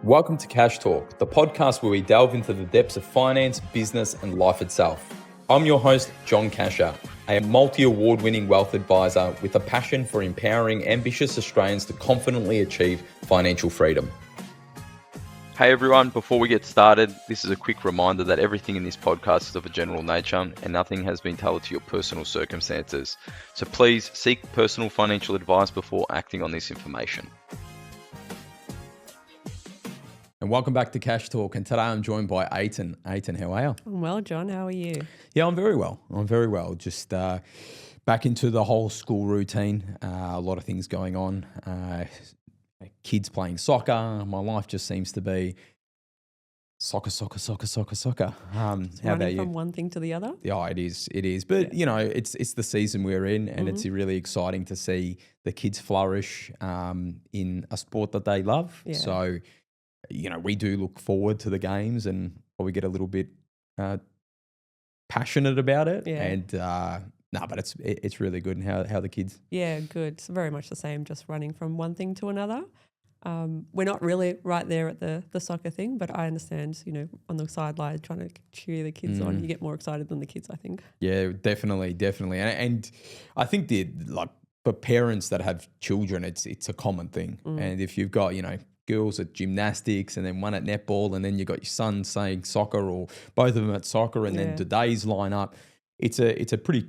Welcome to Cash Talk, the podcast where we delve into the depths of finance, business, and life itself. I'm your host, John Cachia, a multi-award-winning wealth advisor with a passion for empowering ambitious Australians to confidently achieve financial freedom. Hey everyone, before we get started, this is a quick reminder that everything in this podcast is of a general nature and nothing has been tailored to your personal circumstances. So please seek personal financial advice before acting on this information. And welcome back to Cash Talk. And today I'm joined by Ayten. Ayten, how are you? I'm well, John. How are you? Yeah, I'm very well. Just back into the whole school routine. A lot of things going on. Kids playing soccer. My life just seems to be soccer. How about you? From one thing to the other? Yeah, it is. But, you know, it's the season we're in and it's really exciting to see the kids flourish in a sport that they love. Yeah. So, you know, we do look forward to the games and probably get a little bit passionate about it. Yeah. And but it's really good. And how the kids? Yeah, good. It's very much the same, just running from one thing to another. We're not really right there at the soccer thing, but I understand, you know, on the sideline trying to cheer the kids on, you get more excited than the kids, I think. Yeah, definitely. And I think for parents that have children, it's a common thing. And if you've got, you know, girls at gymnastics and then one at netball and then you got your son saying soccer or both of them at soccer and then the days line up, it's a pretty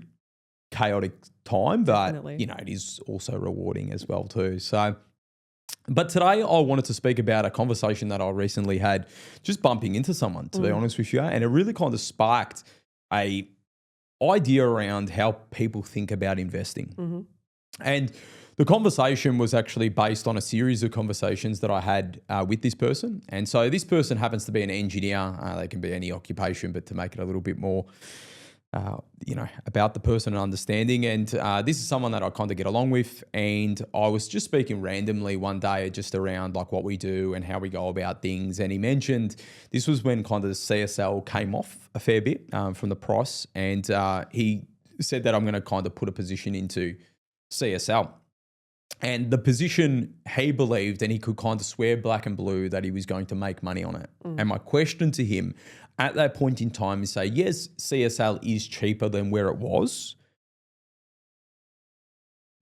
chaotic time, but Definitely. you know, it is also rewarding as well too. So, but today I wanted to speak about a conversation that I recently had just bumping into someone, to be honest with you, and it really kind of sparked a idea around how people think about investing. And the conversation was actually based on a series of conversations that I had with this person. And so this person happens to be an engineer. They can be any occupation, but to make it a little bit more, about the person and understanding. And this is someone that I kind of get along with. And I was just speaking randomly one day just around like what we do and how we go about things. And he mentioned this was when kind of the CSL came off a fair bit from the price. And he said that I'm going to kind of put a position into CSL. And the position he believed, and he could kind of swear black and blue that he was going to make money on it. And my question to him at that point in time is say, yes, CSL is cheaper than where it was,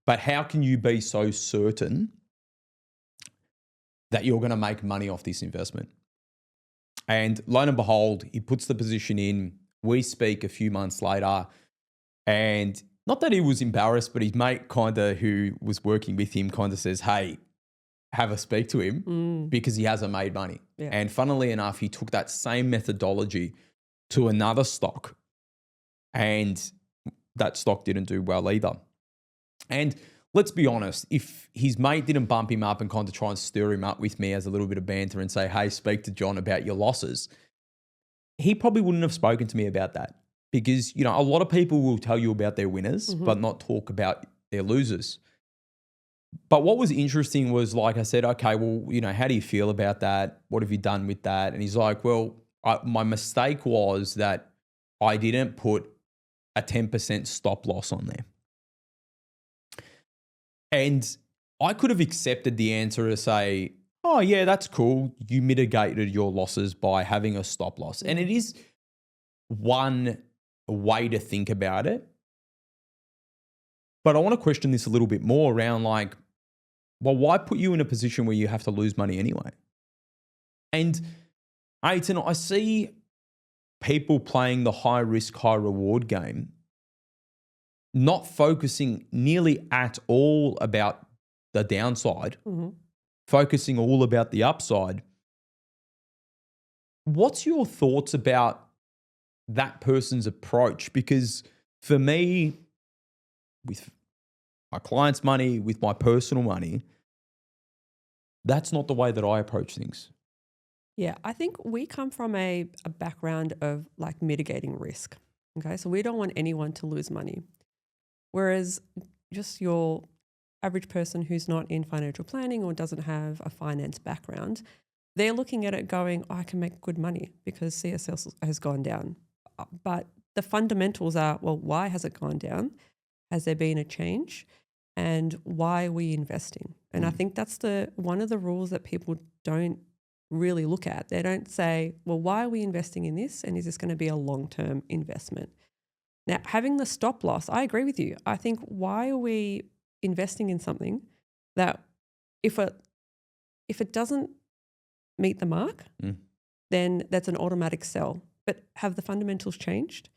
but how can you be so certain that you're going to make money off this investment? And lo and behold, he puts the position in. We speak a few months later, and not that he was embarrassed, but his mate who was working with him kind of says, hey, have a speak to him because he hasn't made money. Yeah. And funnily enough, he took that same methodology to another stock and that stock didn't do well either. And let's be honest, if his mate didn't bump him up and kind of try and stir him up with me as a little bit of banter and say, hey, speak to John about your losses, he probably wouldn't have spoken to me about that. Because, you know, a lot of people will tell you about their winners, but not talk about their losers. But what was interesting was, like I said, okay, well, you know, how do you feel about that? What have you done with that? And he's like, well, my mistake was that I didn't put a 10% stop loss on there. And I could have accepted the answer to say, oh, yeah, that's cool. You mitigated your losses by having a stop loss. And it is one way to think about it. But I want to question this a little bit more around like, well, why put you in a position where you have to lose money anyway? And Ayten, I see people playing the high risk, high reward game, not focusing nearly at all about the downside, focusing all about the upside. What's your thoughts about that person's approach? Because for me, with my clients' money, with my personal money, that's not the way that I approach things. Yeah, I think we come from a background of like mitigating risk. Okay, so we don't want anyone to lose money. Whereas just your average person who's not in financial planning or doesn't have a finance background, they're looking at it going, I can make good money because CSL has gone down. But the fundamentals are, well, why has it gone down? Has there been a change? And why are we investing? And I think that's one of the rules that people don't really look at. They don't say, well, why are we investing in this? And is this going to be a long-term investment? Now, having the stop loss, I agree with you. I think, why are we investing in something that if it doesn't meet the mark, then that's an automatic sell. But have the fundamentals changed?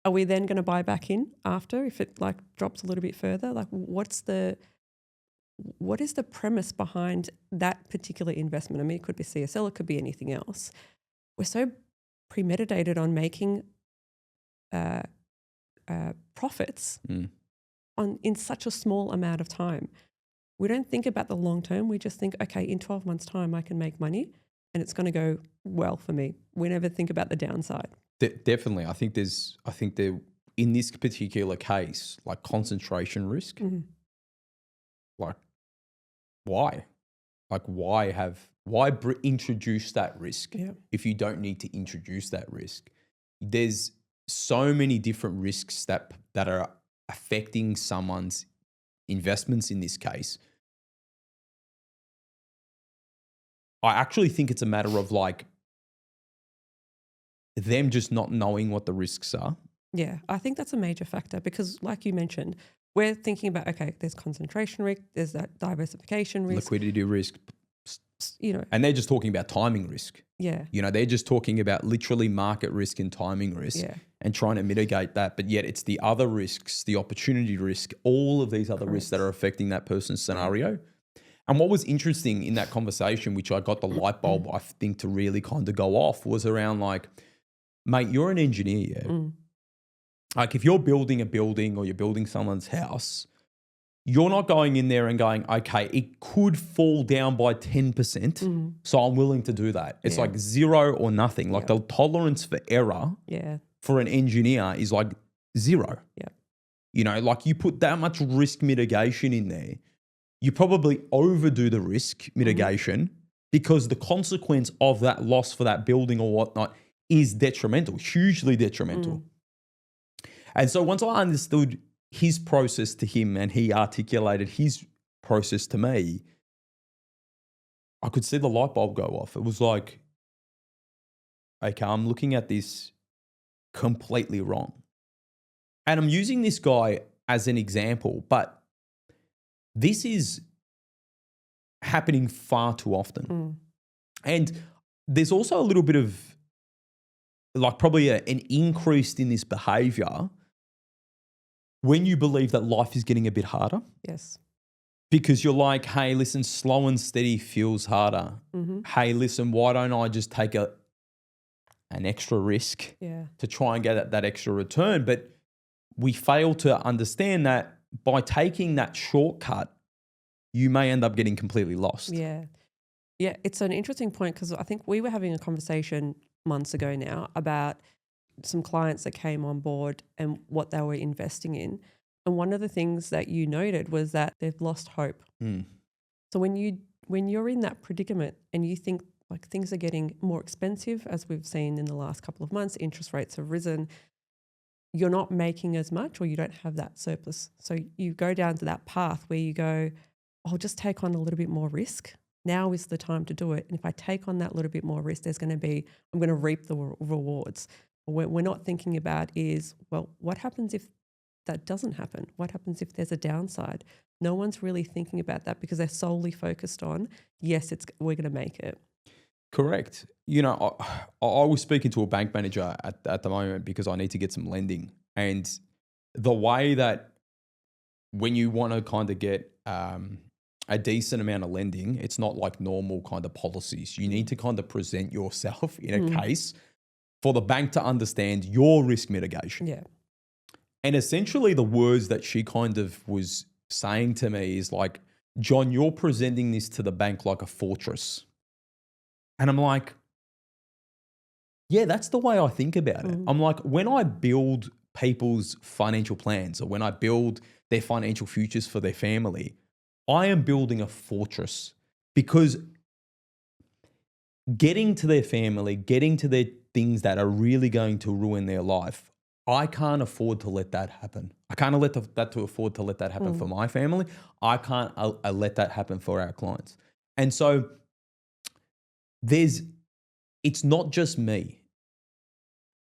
Are we then going to buy back in after if it like drops a little bit further? Like, what is the premise behind that particular investment? I mean, it could be CSL, it could be anything else. We're so premeditated on making profits in such a small amount of time. We don't think about the long term. We just think, okay, in 12 months' time, I can make money and it's going to go well for me. We never think about the downside. Definitely. I think there, in this particular case, like concentration risk, like why? Like why introduce that risk if you don't need to introduce that risk? There's so many different risks that are affecting someone's investments in this case. I actually think it's a matter of like them just not knowing what the risks are. Yeah, I think that's a major factor because like you mentioned, we're thinking about, okay, there's concentration risk, there's that diversification risk. Liquidity risk. And they're just talking about timing risk. Yeah. They're just talking about literally market risk and timing risk and trying to mitigate that. But yet it's the other risks, the opportunity risk, all of these other risks that are affecting that person's scenario. And what was interesting in that conversation, which I got the light bulb, I think, to really kind of go off, was around like, mate, you're an engineer, yeah? Like if you're building a building or you're building someone's house, you're not going in there and going, okay, it could fall down by 10%, so I'm willing to do that. It's like 0 or nothing. Like the tolerance for error for an engineer is like 0. Yeah. Like you put that much risk mitigation in there, you probably overdo the risk mitigation because the consequence of that loss for that building or whatnot is detrimental, hugely detrimental. And so once I understood his process to him and he articulated his process to me, I could see the light bulb go off. It was like, okay, I'm looking at this completely wrong. And I'm using this guy as an example, but this is happening far too often. And there's also a little bit of like probably an increase in this behavior when you believe that life is getting a bit harder. Yes. Because you're like, hey, listen, slow and steady feels harder. Hey, listen, why don't I just take an extra risk to try and get that extra return? But we fail to understand that by taking that shortcut, you may end up getting completely lost. Yeah. Yeah, it's an interesting point because I think we were having a conversation months ago now about some clients that came on board and what they were investing in. And one of the things that you noted was that they've lost hope. So when you're in that predicament and you think like things are getting more expensive, as we've seen in the last couple of months, interest rates have risen, you're not making as much or you don't have that surplus. So you go down to that path where you go, I'll just take on a little bit more risk. Now is the time to do it. And if I take on that little bit more risk, I'm going to reap the rewards. What we're not thinking about is, well, what happens if that doesn't happen? What happens if there's a downside? No one's really thinking about that because they're solely focused on, yes, we're going to make it. Correct. I was speaking to a bank manager at the moment because I need to get some lending. And the way that when you want to kind of get a decent amount of lending, it's not like normal kind of policies. You need to kind of present yourself in a case for the bank to understand your risk mitigation. Yeah. And essentially the words that she kind of was saying to me is like, John, you're presenting this to the bank like a fortress. And I'm like, yeah, that's the way I think about it. I'm like, when I build people's financial plans or when I build their financial futures for their family, I am building a fortress because getting to their family, getting to their things that are really going to ruin their life, I can't afford to let that happen. I can't afford to let that happen for my family. I can't let that happen for our clients. And so it's not just me.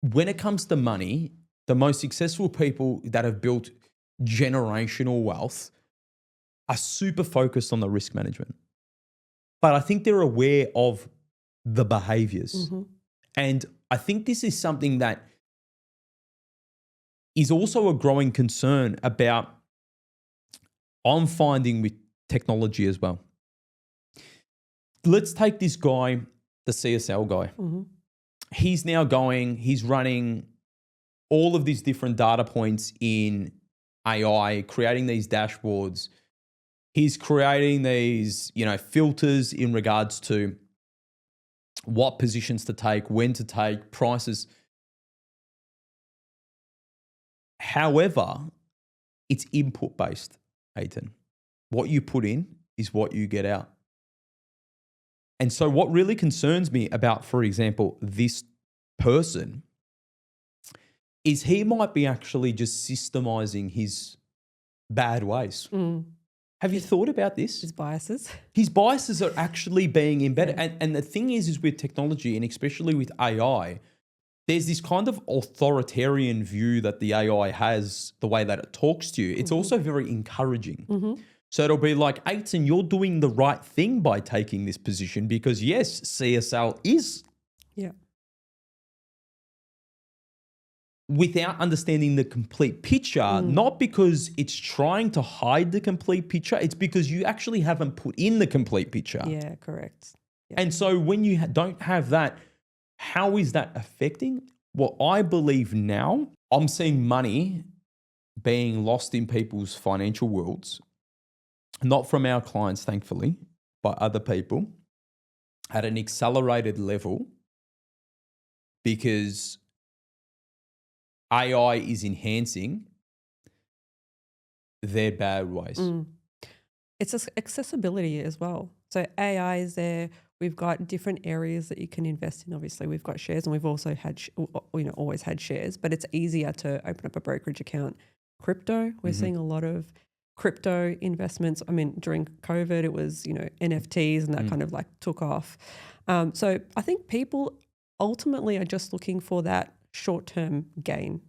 When it comes to money, the most successful people that have built generational wealth are super focused on the risk management. But I think they're aware of the behaviors. Mm-hmm. And I think this is something that is also a growing concern about, I'm finding with technology as well. Let's take this guy, the CSL guy. Mm-hmm. He's running all of these different data points in AI, creating these dashboards. He's creating these, filters in regards to what positions to take, when to take, prices. However, it's input based, Ayten. What you put in is what you get out. And so what really concerns me about, for example, this person is he might be actually just systemizing his bad ways. Mm. Have you thought about this? His biases. His biases are actually being embedded. Yeah. And the thing is with technology, and especially with AI, there's this kind of authoritarian view that the AI has, the way that it talks to you. It's also very encouraging. Mm-hmm. So it'll be like, Ayten, you're doing the right thing by taking this position because, yes, CSL is. Yeah. Without understanding the complete picture, not because it's trying to hide the complete picture, it's because you actually haven't put in the complete picture. Yeah, correct. Yeah. And so when you don't have that, how is that affecting? Well, I believe now I'm seeing money being lost in people's financial worlds, not from our clients, thankfully, but other people at an accelerated level because AI is enhancing their bad ways. It's accessibility as well. So AI is there. We've got different areas that you can invest in. Obviously, we've got shares, and we've also had, always had shares. But it's easier to open up a brokerage account. Crypto, we're seeing a lot of crypto investments. I mean, during COVID, it was NFTs, and that kind of like took off. So I think people ultimately are just looking for that short-term gain.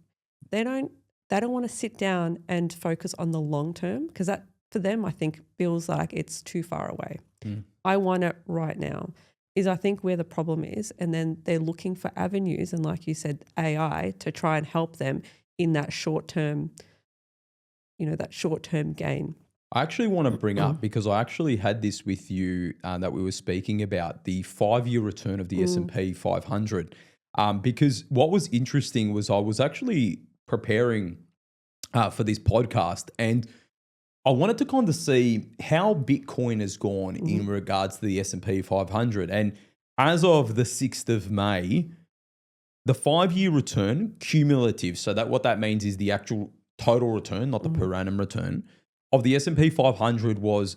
They don't want to sit down and focus on the long term because that for them I think feels like it's too far away. I want it right now is I think where the problem is, and then they're looking for avenues and like you said AI to try and help them in that short-term gain. I actually want to bring up, because I actually had this with you that we were speaking about, the 5-year return of the S&P 500. Because what was interesting was I was actually preparing for this podcast and I wanted to kind of see how Bitcoin has gone in regards to the S&P 500. And as of the 6th of May, the 5-year return cumulative, so that what that means is the actual total return, not the per annum return, of the S&P 500 was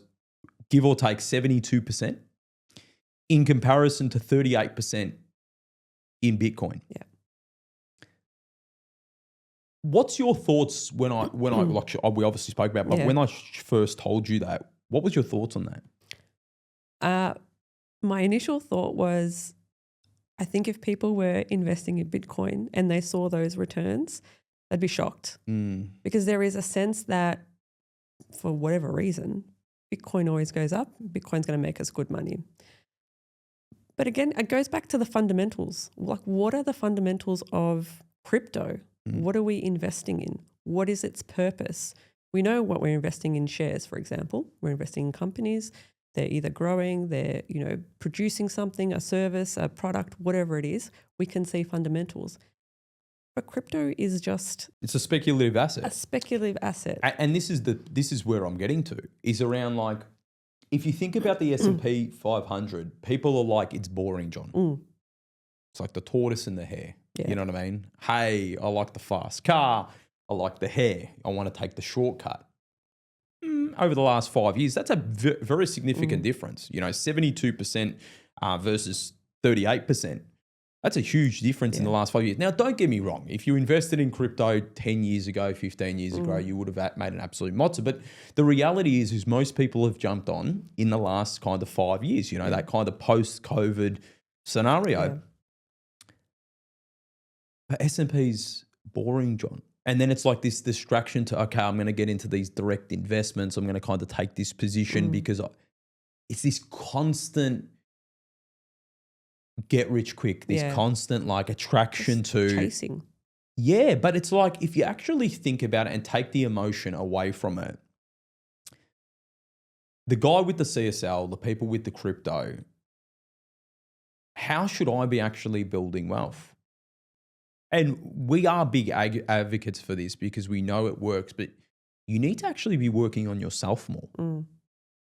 give or take 72% in comparison to 38% in Bitcoin. Yeah. What's your thoughts when I like we obviously spoke about, but when I first told you that, what was your thoughts on that? My initial thought was, I think if people were investing in Bitcoin and they saw those returns, they'd be shocked because there is a sense that for whatever reason, Bitcoin always goes up. Bitcoin's going to make us good money. But again, it goes back to the fundamentals. Like, what are the fundamentals of crypto? What are we investing in? What is its purpose? We know what we're investing in shares, for example. We're investing in companies. They're either growing, they're, producing something, a service, a product, whatever it is. We can see fundamentals. But crypto is just it's a speculative asset. A speculative asset. And this is where I'm getting to, is around like, if you think about the S&P 500, people are like, it's boring, John. It's like the tortoise and the hare. Yeah. You know what I mean? Hey, I like the fast car. I like the hare. I want to take the shortcut. Over the last 5 years, that's a very significant difference. 72% versus 38%. That's a huge difference in the last 5 years. Now, don't get me wrong. If you invested in crypto 10 years ago, 15 years ago, you would have made an absolute mozza. But the reality is most people have jumped on in the last kind of 5 years, that kind of post-COVID scenario. Yeah. But S&P's boring, John. And then it's like this distraction to, okay, I'm going to get into these direct investments. I'm going to kind of take this position because it's this constant get rich quick, this Yeah. constant like attraction Just to chasing. Yeah, but it's like if you actually think about it and take the emotion away from it, the guy with the CSL, the people with the crypto, how should I be actually building wealth? And we are big advocates for this because we know it works, but you need to actually be working on yourself more. Mm.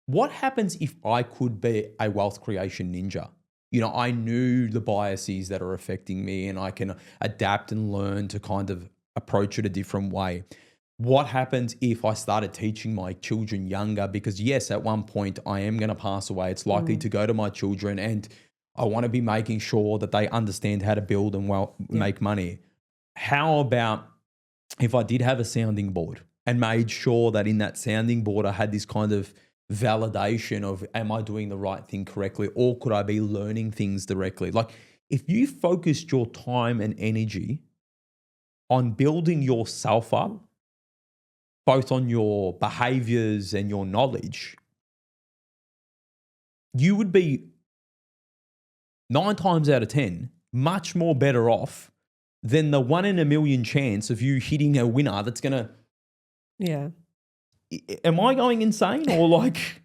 What happens if I could be a wealth creation ninja? You know, I knew the biases that are affecting me and I can adapt and learn to kind of approach it a different way. What happens if I started teaching my children younger? Because yes, at one point I am going to pass away. It's likely to go to my children and I want to be making sure that they understand how to build and make money. How about if I did have a sounding board and made sure that in that sounding board I had this kind of validation of, am I doing the right thing correctly, or could I be learning things directly? Like if you focused your time and energy on building yourself up, both on your behaviors and your knowledge, you would be 9 times out of 10 much more better off than the 1 in a million chance of you hitting a winner that's going to. Yeah. Am I going insane or like?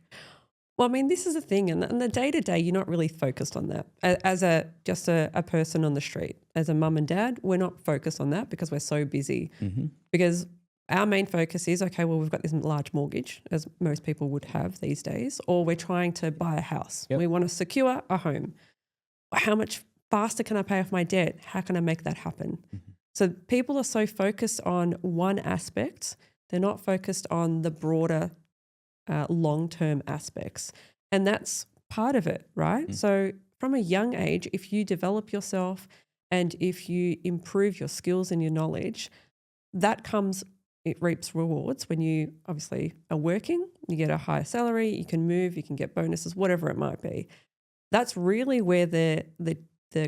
Well, I mean, this is the thing, and the day to day, you're not really focused on that. As just a person on the street, as a mum and dad, we're not focused on that because we're so busy. Because our main focus is, okay, well, we've got this large mortgage, as most people would have these days, or we're trying to buy a house. Yep. We want to secure a home. How much faster can I pay off my debt? How can I make that happen? So people are so focused on one aspect, they're not focused on the broader long-term aspects. And that's part of it, right? So from a young age, if you develop yourself and if you improve your skills and your knowledge, it reaps rewards when you obviously are working, you get a higher salary, you can move, you can get bonuses, whatever it might be. That's really where the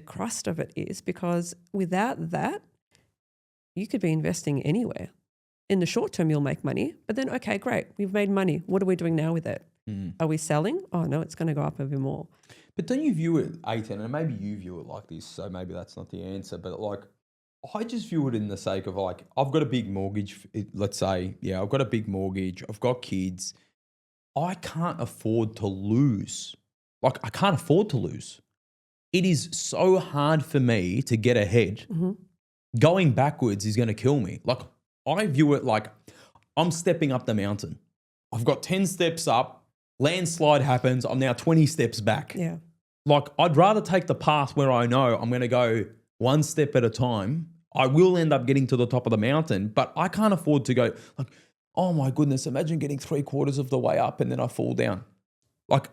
crust of it is, because without that, you could be investing anywhere. In the short term, you'll make money, but then, okay, great, we've made money. What are we doing now with it? Are we selling? Oh, no, it's going to go up even more. But don't you view it, Ayten, and maybe you view it like this, so maybe that's not the answer, but like, I just view it in the sake of like, I've got a big mortgage, let's say, I've got a big mortgage, I've got kids, I can't afford to lose. Like, I can't afford to lose. It is so hard for me to get ahead. Going backwards is going to kill me. Like, I view it like I'm stepping up the mountain. I've got 10 steps up, landslide happens, I'm now 20 steps back. Yeah. Like, I'd rather take the path where I know I'm going to go one step at a time. I will end up getting to the top of the mountain, but I can't afford to go like, oh my goodness, imagine getting 3/4 of the way up and then I fall down. Like,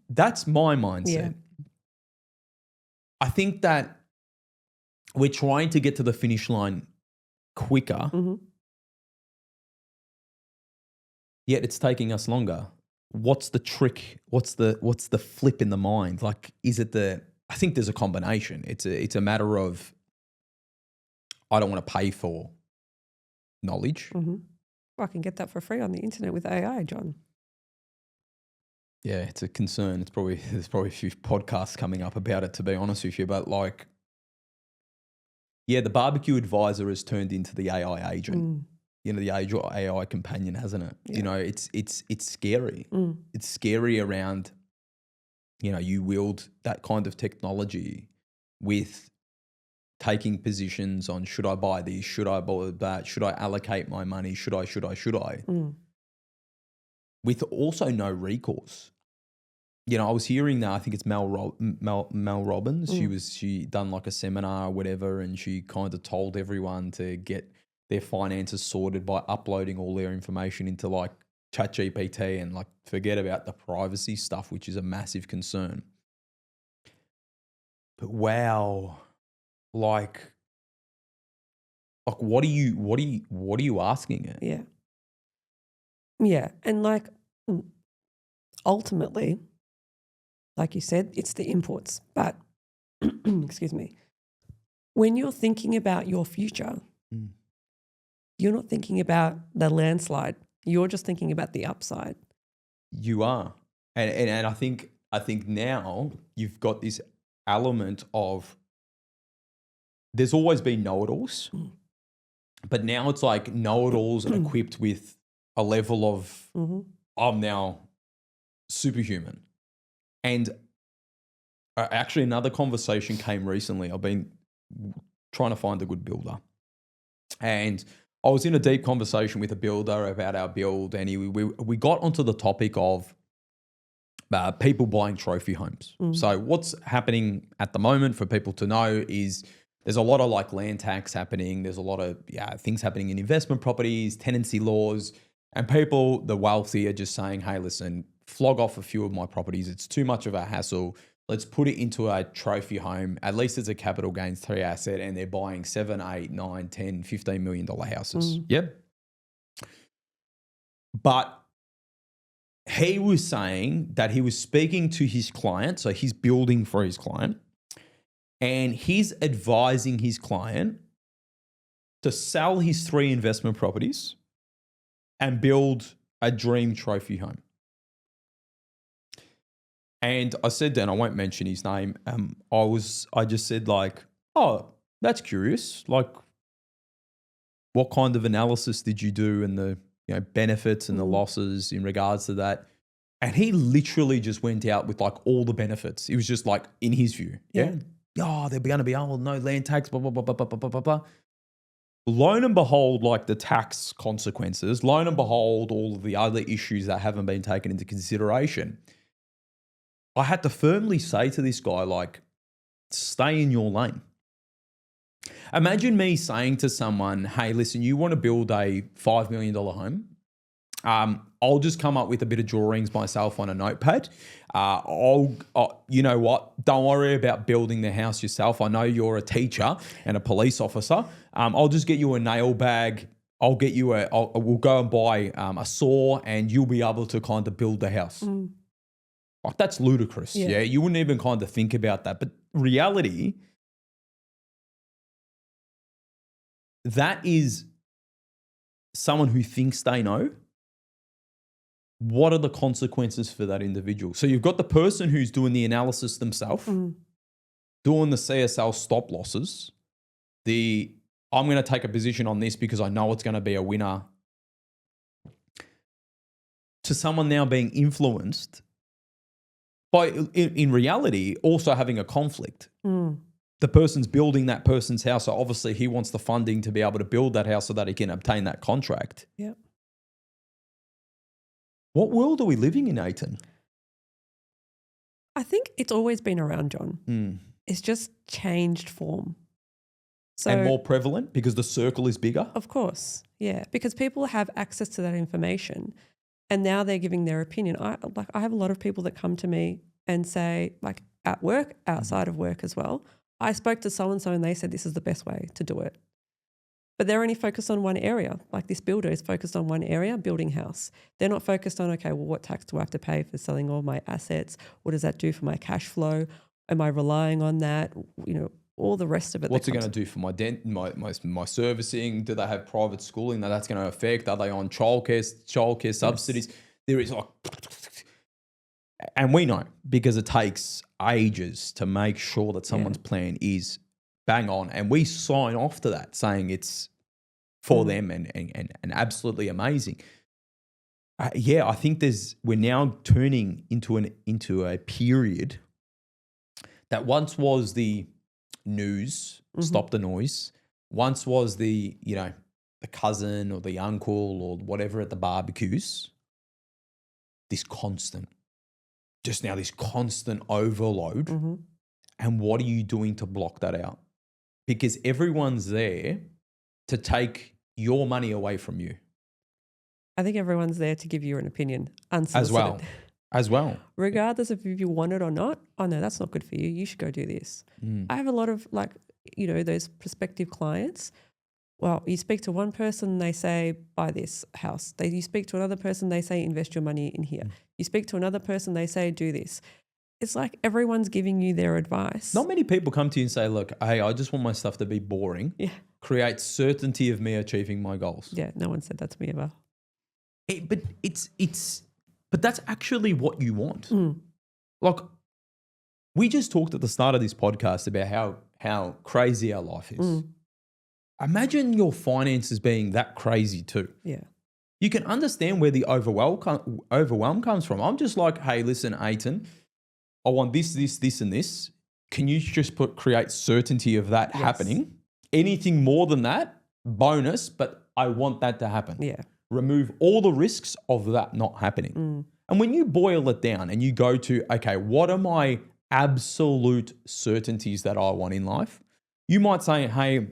that's my mindset. Yeah. I think that we're trying to get to the finish line quicker, yet it's taking us longer. What's the trick? What's the flip in the mind? Like, is it I think there's a combination. It's a matter of, I don't want to pay for knowledge. Well, I can get that for free on the internet with AI, John. Yeah, it's a concern. There's probably a few podcasts coming up about it, to be honest with you. But like, yeah, the barbecue advisor has turned into the AI agent. You know, the AI companion, hasn't it? Yeah. You know, it's scary. It's scary around, you know, you wield that kind of technology with taking positions on, should I buy this? Should I buy that? Should I allocate my money? Should I? With also no recourse. You know, I was hearing that, I think it's Mel Robbins. She done like a seminar or whatever, and she kind of told everyone to get their finances sorted by uploading all their information into like ChatGPT and like forget about the privacy stuff, which is a massive concern. But wow, like what are you asking it? Yeah. Yeah. And like, ultimately, like you said, it's the inputs. But excuse me, when you're thinking about your future, you're not thinking about the landslide. You're just thinking about the upside. You are. And I think now you've got this element of there's always been know-it-alls, but now it's like know-it-alls equipped with a level of I'm now superhuman. And actually another conversation came recently. I've been trying to find a good builder. And I was in a deep conversation with a builder about our build, and we got onto the topic of people buying trophy homes. So what's happening at the moment for people to know is there's a lot of like land tax happening. There's a lot of things happening in investment properties, tenancy laws, and people, the wealthy, are just saying, hey, listen, flog off a few of my properties. It's too much of a hassle. Let's put it into a trophy home. At least it's a capital gains 3 asset, and they're buying 7, 8, 9, 10, $15 million houses. Yep. But he was saying that he was speaking to his client, so he's building for his client, and he's advising his client to sell his 3 investment properties and build a dream trophy home. And I said then, I won't mention his name. I just said like, oh, that's curious. Like, what kind of analysis did you do, and the benefits and the losses in regards to that? And he literally just went out with like all the benefits. It was just like in his view, oh, they're going to be no land tax, blah blah blah blah blah blah blah blah. Lo and behold, like the tax consequences. Lo and behold, all of the other issues that haven't been taken into consideration. I had to firmly say to this guy, like, stay in your lane. Imagine me saying to someone, hey, listen, you want to build a $5 million home? I'll just come up with a bit of drawings myself on a notepad. You know what? Don't worry about building the house yourself. I know you're a teacher and a police officer. I'll just get you a nail bag. We'll go and buy a saw, and you'll be able to kind of build the house. Like, that's ludicrous. Yeah. You wouldn't even kind of think about that. But reality, that is someone who thinks they know. What are the consequences for that individual? So you've got the person who's doing the analysis themselves, doing the CSL stop losses, I'm going to take a position on this because I know it's going to be a winner, to someone now being influenced by, in reality, also having a conflict. The person's building that person's house, so obviously he wants the funding to be able to build that house so that he can obtain that contract. Yeah. What world are we living in, Ayten? I think it's always been around, John. It's just changed form. So, and more prevalent because the circle is bigger? Of course, yeah, because people have access to that information, and now they're giving their opinion. I have a lot of people that come to me and say, like, at work, outside of work as well, I spoke to so-and-so and they said this is the best way to do it. But they're only focused on one area. Like, this builder is focused on one area, building house. They're not focused on, okay, well, what tax do I have to pay for selling all my assets? What does that do for my cash flow? Am I relying on that? All the rest of it. What's it going to do for my servicing? Do they have private schooling that's going to affect? Are they on childcare subsidies? Yes. There is like, and we know because it takes ages to make sure that someone's plan is bang on, and we sign off to that saying it's for them and absolutely amazing. I think we're now turning into a period that once was the news, stop the noise. Once was the cousin or the uncle or whatever at the barbecues. This constant overload. And what are you doing to block that out? Because everyone's there to take your money away from you. I think everyone's there to give you an opinion, unsolicited. As well. Regardless of if you want it or not. Oh, no, that's not good for you. You should go do this. I have a lot of those prospective clients. Well, you speak to one person, they say, buy this house. You speak to another person, they say, invest your money in here. You speak to another person, they say, do this. it's like everyone's giving you their advice. Not many people come to you and say, look, hey, I just want my stuff to be boring. Yeah. Create certainty of me achieving my goals. Yeah, no one said that to me ever. But that's actually what you want. Mm. Like, we just talked at the start of this podcast about how crazy our life is. Mm. Imagine your finances being that crazy too. Yeah. You can understand where the overwhelm comes from. I'm just like, hey, listen, Ayten, I want this, and this. Can you just create certainty of that happening? Anything more than that, bonus, but I want that to happen. Yeah. Remove all the risks of that not happening. Mm. And when you boil it down and you go to, okay, what are my absolute certainties that I want in life? You might say, hey,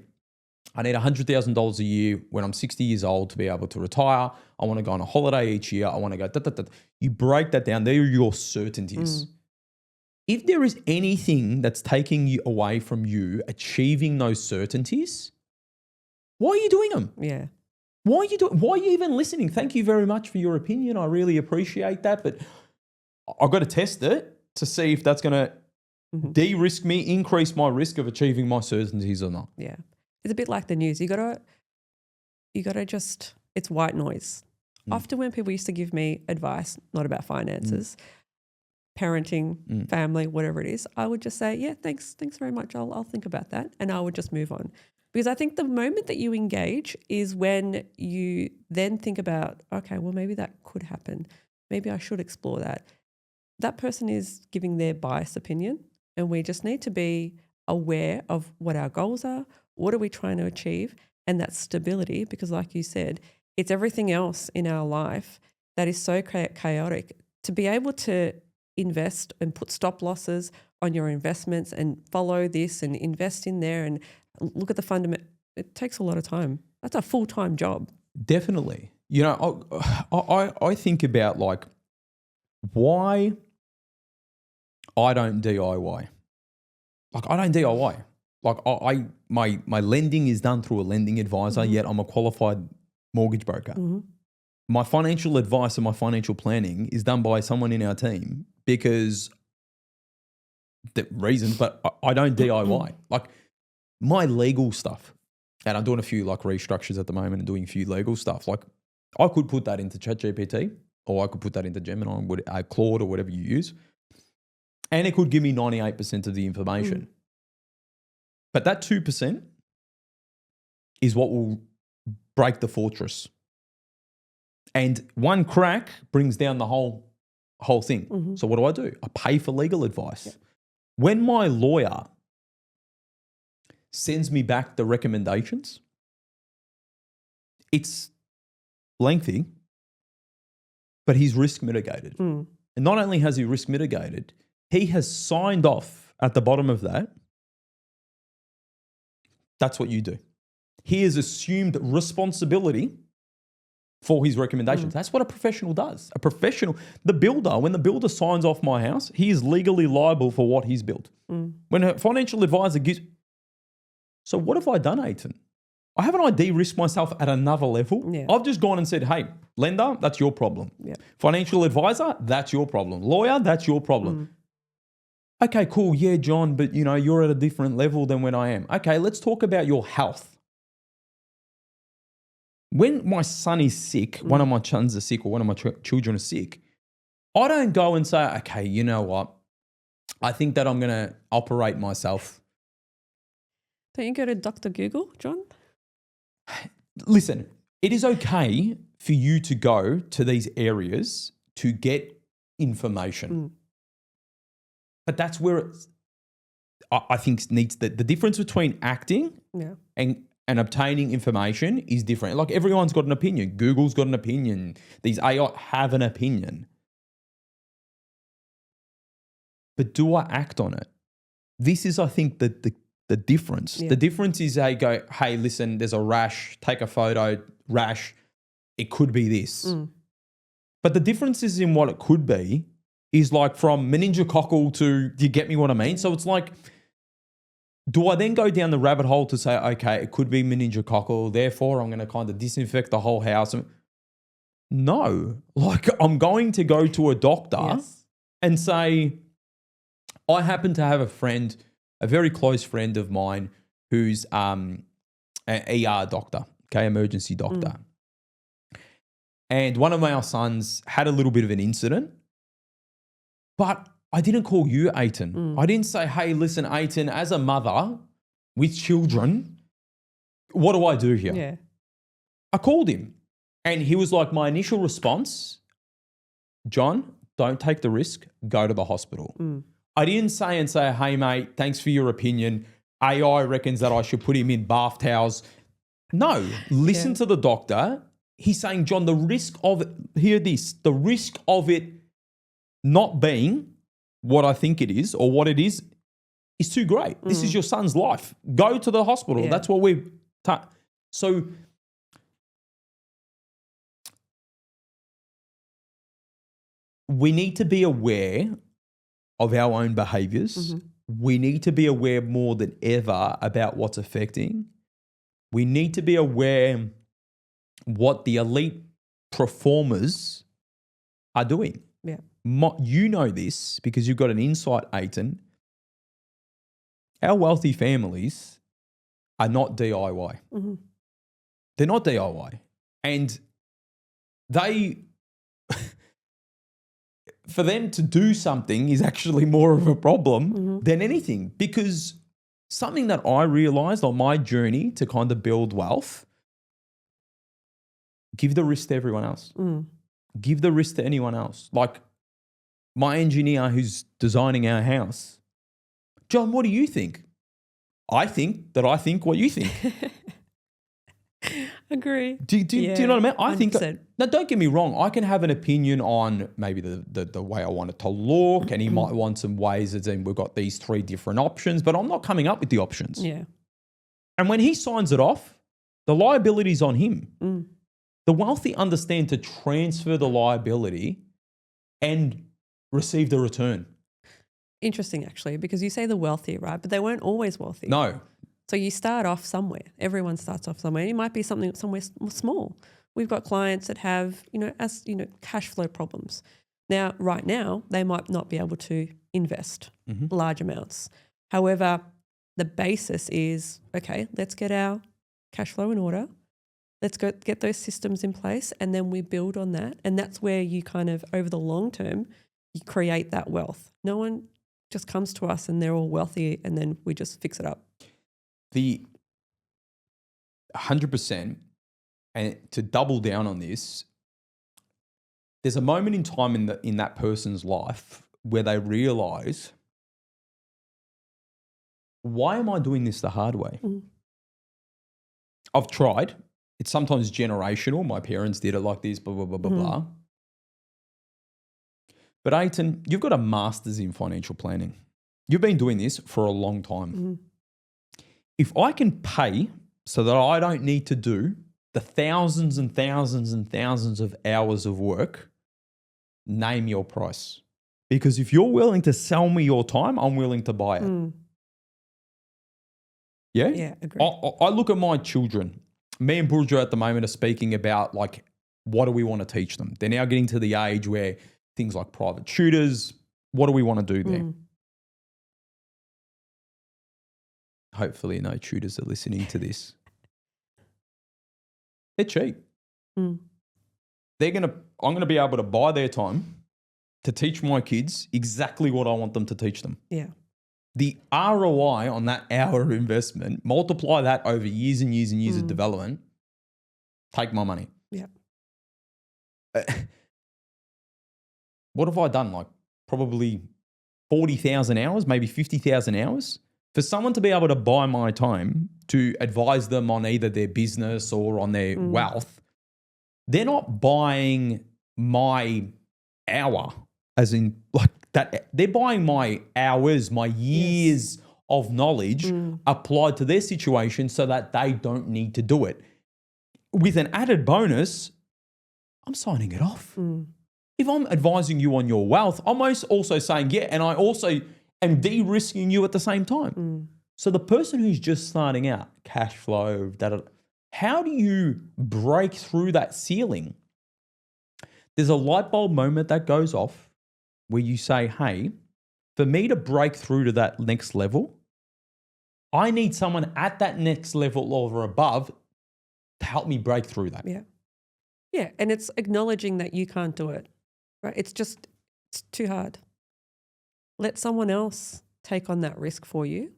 I need $100,000 a year when I'm 60 years old to be able to retire. I want to go on a holiday each year. I want to go, da, da, da. You break that down. They're your certainties. If there is anything that's taking you away from you achieving those certainties, why are you doing them? Yeah. Why are you even listening? Thank you very much for your opinion. I really appreciate that. But I've got to test it to see if that's going to de-risk me, increase my risk of achieving my certainties or not. Yeah. It's a bit like the news. You gotta just, it's white noise. Often when people used to give me advice, not about finances, parenting, family, whatever it is, I would just say, yeah, thanks very much. I'll think about that. And I would just move on. Because I think the moment that you engage is when you then think about, okay, well, maybe that could happen. Maybe I should explore that. That person is giving their biased opinion, and we just need to be aware of what our goals are, what are we trying to achieve, and that stability, because like you said, it's everything else in our life that is so chaotic. To be able to invest and put stop losses on your investments and follow this and invest in there and look at the fundament, it takes a lot of time. That's a full-time job. Definitely. You know, I think about like why I don't DIY. Like I don't DIY. Like my lending is done through a lending advisor, yet I'm a qualified mortgage broker. My financial advice and my financial planning is done by someone in our team because the reason, but I don't DIY. Like my legal stuff, and I'm doing a few like restructures at the moment and doing a few legal stuff. Like I could put that into ChatGPT, or I could put that into Gemini, Claude, or whatever you use, and it could give me 98% of the information. But that 2% is what will break the fortress. And one crack brings down the whole thing. So what do? I pay for legal advice. Yep. When my lawyer sends me back the recommendations, it's lengthy, but he's risk mitigated. And not only has he risk mitigated, he has signed off at the bottom of that. That's what you do. He has assumed responsibility for his recommendations. That's what a professional does. A professional, when the builder signs off my house, he is legally liable for what he's built. When a financial advisor gives... So what have I done, Ayten? Haven't I de-risked myself at another level? Yeah. I've just gone and said, hey, lender, that's your problem. Yeah. Financial advisor, that's your problem. Lawyer, that's your problem. Okay, cool. Yeah, John, but you're at a different level than when I am. Okay, let's talk about your health. When my son is sick, one of my sons is sick, or one of my children is sick, I don't go and say, okay, you know what? I think that I'm going to operate myself. Don't you go to Dr. Google, John? Listen, it is okay for you to go to these areas to get information. But that's where I think needs the difference between acting and obtaining information is different. Like everyone's got an opinion. Google's got an opinion. These AI have an opinion. But do I act on it? This is, I think, the difference. The difference is they go, hey, listen, there's a rash. Take a photo, rash. It could be this. But the difference is in what it could be is like from meningococcal to, do you get me what I mean? So it's like, do I then go down the rabbit hole to say, okay, it could be meningococcal, therefore I'm going to kind of disinfect the whole house? No, like I'm going to go to a doctor and say, I happen to have a friend, a very close friend of mine, who's an ER doctor, okay, emergency doctor. And one of our sons had a little bit of an incident, but I didn't call you, Ayten. I didn't say, hey, listen, Ayten, as a mother with children, what do I do here? Yeah. I called him and he was like, my initial response, John, don't take the risk, go to the hospital. I didn't say, hey, mate, thanks for your opinion. AI reckons that I should put him in bath towels. No, listen to the doctor. He's saying, John, the risk of the risk of it not being what I think it is or what it is too great. This is your son's life. Go to the hospital. Yeah. That's what we've So we need to be aware of our own behaviors. We need to be aware more than ever about what's affecting. We need to be aware what the elite performers are doing. Yeah. You know this because you've got an insight, Ayten. Our wealthy families are not DIY. They're not DIY. And they, for them to do something is actually more of a problem than anything, because something that I realized on my journey to kind of build wealth, give the risk to everyone else. Give the risk to anyone else. Like my engineer who's designing our house. John, what do you think? I think that I think what you think. Agree. Do you know what I mean? I 100%. think, now don't get me wrong, I can have an opinion on maybe the way I want it to look, and he might want some ways, as in we've got these 3 different options, but I'm not coming up with the options. Yeah. And when he signs it off, the liability's on him. The wealthy understand to transfer the liability and receive the return. Interesting, actually, because you say the wealthy, right? But they weren't always wealthy. No. So you start off somewhere. Everyone starts off somewhere. It might be something somewhere small. We've got clients that have, cash flow problems. Now, right now, they might not be able to invest large amounts. However, the basis is, okay, let's get our cash flow in order. Let's go get those systems in place, and then we build on that. And that's where you kind of, over the long term, you create that wealth. No one just comes to us and they're all wealthy and then we just fix it up. The 100%, and to double down on this, there's a moment in time in that person's life where they realize, why am I doing this the hard way? I've tried. It's sometimes generational. My parents did it like this, blah, blah, blah, blah, blah. But Ayten, you've got a master's in financial planning. You've been doing this for a long time. If I can pay so that I don't need to do the thousands and thousands and thousands of hours of work, name your price. Because if you're willing to sell me your time, I'm willing to buy it. Yeah? Yeah, agree. I look at my children. Me and Burja at the moment are speaking about, like, what do we want to teach them? They're now getting to the age where things like private tutors, what do we want to do there? Hopefully no tutors are listening to this. They're cheap. I'm going to be able to buy their time to teach my kids exactly what I want them to teach them. Yeah. The ROI on that hour of investment, multiply that over years and years and years of development, take my money. Yeah. What have I done? Like probably 40,000 hours, maybe 50,000 hours? For someone to be able to buy my time to advise them on either their business or on their wealth, they're not buying my hour, as in like that. They're buying my hours, my years of knowledge applied to their situation so that they don't need to do it. With an added bonus, I'm signing it off. If I'm advising you on your wealth, I'm also saying, yeah, and I also am de-risking you at the same time. So the person who's just starting out, cash flow, how do you break through that ceiling? There's a light bulb moment that goes off where you say, hey, for me to break through to that next level, I need someone at that next level or above to help me break through that. Yeah. Yeah. And it's acknowledging that you can't do it, right? It's too hard. Let someone else take on that risk for you.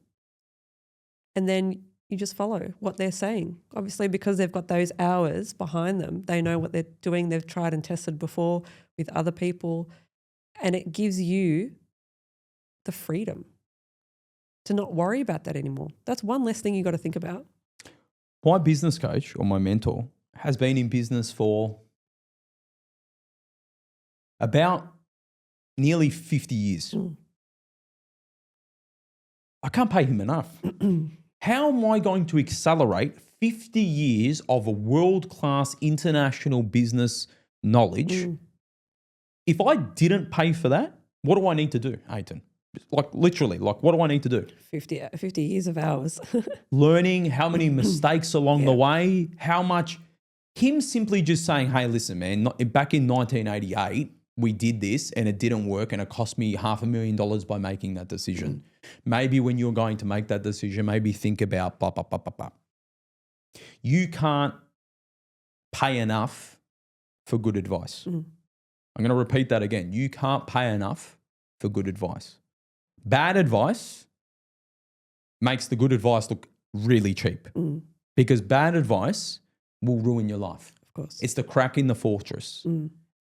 And then you just follow what they're saying. Obviously, because they've got those hours behind them, they know what they're doing. They've tried and tested before with other people. And it gives you the freedom to not worry about that anymore. That's one less thing you got to think about. My business coach or my mentor has been in business for about nearly 50 years. I can't pay him enough. How am I going to accelerate 50 years of a world-class international business knowledge? If I didn't pay for that, what do I need to do, Ayten? Like literally, like what do I need to do? 50 years of hours. Learning how many mistakes along the way, how much, him simply just saying, hey, listen, man, back in 1988, we did this and it didn't work and it cost me $500,000 by making that decision. Maybe when you're going to make that decision, maybe think about blah, blah, blah, blah, blah. You can't pay enough for good advice. I'm going to repeat that again. You can't pay enough for good advice. Bad advice makes the good advice look really cheap because bad advice will ruin your life. Of course. It's the crack in the fortress.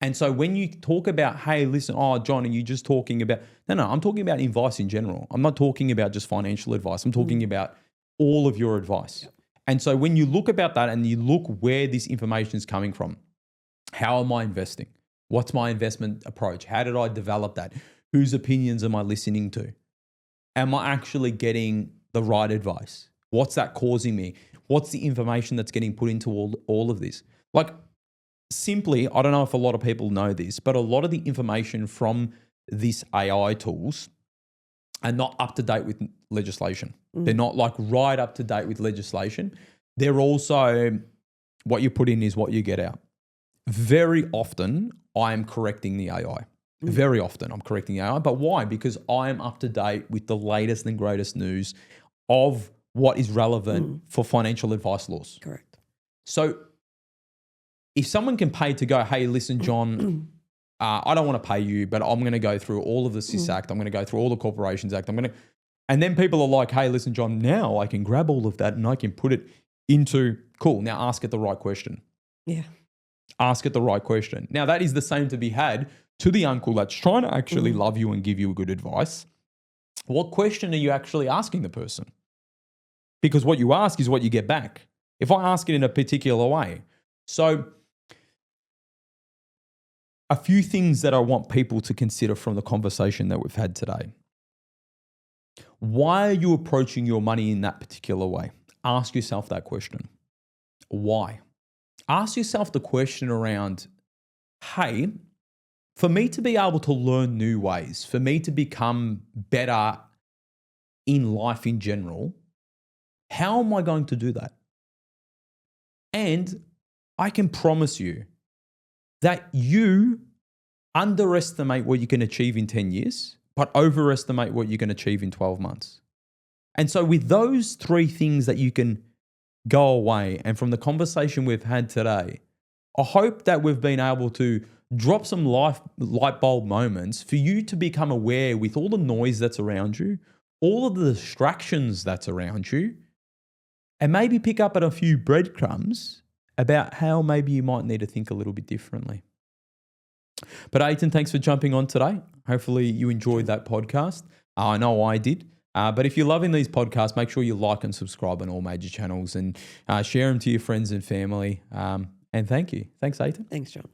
And so when you talk about, hey, listen, oh, John, are you just talking about, no, I'm talking about advice in general. I'm not talking about just financial advice. I'm talking about all of your advice. Yep. And so when you look about that and you look where this information is coming from, how am I investing? What's my investment approach? How did I develop that? Whose opinions am I listening to? Am I actually getting the right advice? What's that causing me? What's the information that's getting put into all of this? Like simply, I don't know if a lot of people know this, but a lot of the information from these AI tools are not up to date with legislation. They're not like right up to date with legislation. They're also, what you put in is what you get out. Very often, I am correcting the AI. Very often, I'm correcting the AI. But why? Because I am up to date with the latest and greatest news of what is relevant for financial advice laws. Correct. So if someone can pay to go, hey, listen, John, I don't want to pay you, but I'm going to go through all of the CIS Act. I'm going to go through all the Corporations Act. And then people are like, hey, listen, John, now I can grab all of that and I can put it into, cool, now ask it the right question. Yeah. Ask it the right question. Now that is the same to be had to the uncle that's trying to actually love you and give you good advice. What question are you actually asking the person? Because what you ask is what you get back. If I ask it in a particular way. So a few things that I want people to consider from the conversation that we've had today. Why are you approaching your money in that particular way? Ask yourself that question. Why? Ask yourself the question around, hey, for me to be able to learn new ways, for me to become better in life in general, how am I going to do that? And I can promise you that you underestimate what you can achieve in 10 years, but overestimate what you can achieve in 12 months. And so with those three things that you can go away, and from the conversation we've had today, I hope that we've been able to drop some light bulb moments for you to become aware with all the noise that's around you, all of the distractions that's around you, and maybe pick up at a few breadcrumbs about how maybe you might need to think a little bit differently. But Ayten, thanks for jumping on today. Hopefully you enjoyed that podcast. I know I did. But if you're loving these podcasts, make sure you like and subscribe on all major channels and share them to your friends and family. And thank you. Thanks, Ayten. Thanks, John.